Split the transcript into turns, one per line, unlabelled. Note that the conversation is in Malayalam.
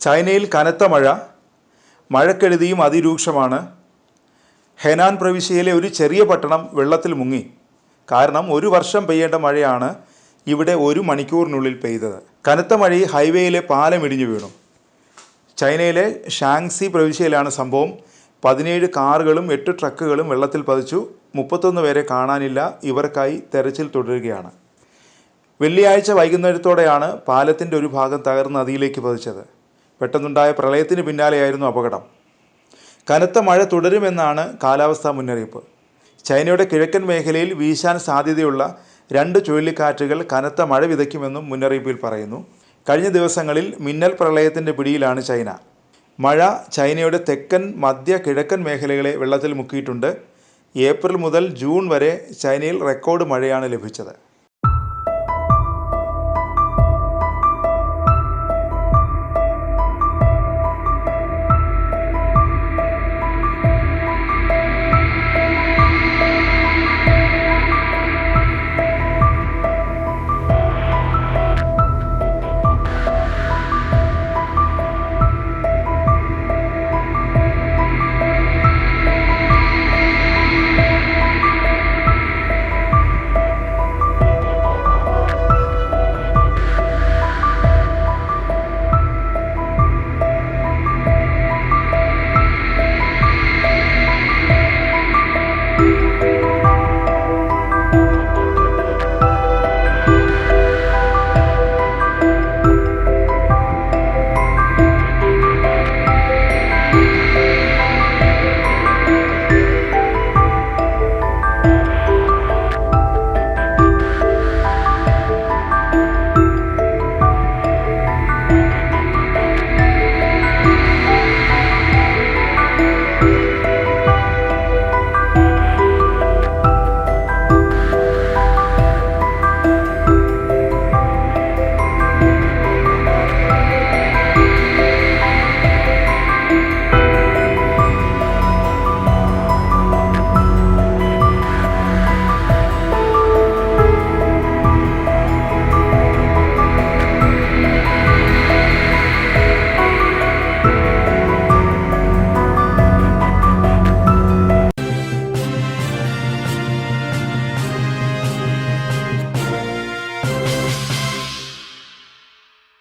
ചൈനയിൽ കനത്ത മഴക്കെടുതിയും അതിരൂക്ഷമാണ്. ഹെനാൻ പ്രവിശ്യയിലെ ഒരു ചെറിയ പട്ടണം വെള്ളത്തിൽ മുങ്ങി. കാരണം 1 വർഷം പെയ്യേണ്ട മഴയാണ് ഇവിടെ 1 മണിക്കൂറിനുള്ളിൽ പെയ്തത്. കനത്ത മഴയിൽ ഹൈവേയിലെ പാലം ഇടിഞ്ഞു വീണു. ചൈനയിലെ ഷാങ്സി പ്രവിശ്യയിലാണ് സംഭവം. 17 കാറുകളും 8 ട്രക്കുകളും വെള്ളത്തിൽ പതിച്ചു. 31 പേരെ കാണാനില്ല. ഇവർക്കായി തെരച്ചിൽ തുടരുകയാണ്. വെള്ളിയാഴ്ച വൈകുന്നേരത്തോടെയാണ് പാലത്തിൻ്റെ ഒരു ഭാഗം തകർന്ന് നദിയിലേക്ക് പതിച്ചത്. പെട്ടെന്നുണ്ടായ പ്രളയത്തിന് പിന്നാലെയായിരുന്നു അപകടം. കനത്ത മഴ തുടരുമെന്നാണ് കാലാവസ്ഥാ മുന്നറിയിപ്പ്. ചൈനയുടെ കിഴക്കൻ മേഖലയിൽ വീശാൻ സാധ്യതയുള്ള 2 ചുഴലിക്കാറ്റുകൾ കനത്ത മഴ വിതയ്ക്കുമെന്നും മുന്നറിയിപ്പിൽ പറയുന്നു. കഴിഞ്ഞ ദിവസങ്ങളിൽ മിന്നൽ പ്രളയത്തിൻ്റെ പിടിയിലാണ് ചൈന. മഴ ചൈനയുടെ തെക്കൻ, മധ്യ, കിഴക്കൻ മേഖലകളെ വെള്ളത്തിൽ മുക്കിയിട്ടുണ്ട്. ഏപ്രിൽ മുതൽ ജൂൺ വരെ ചൈനയിൽ റെക്കോർഡ് മഴയാണ് ലഭിച്ചത്.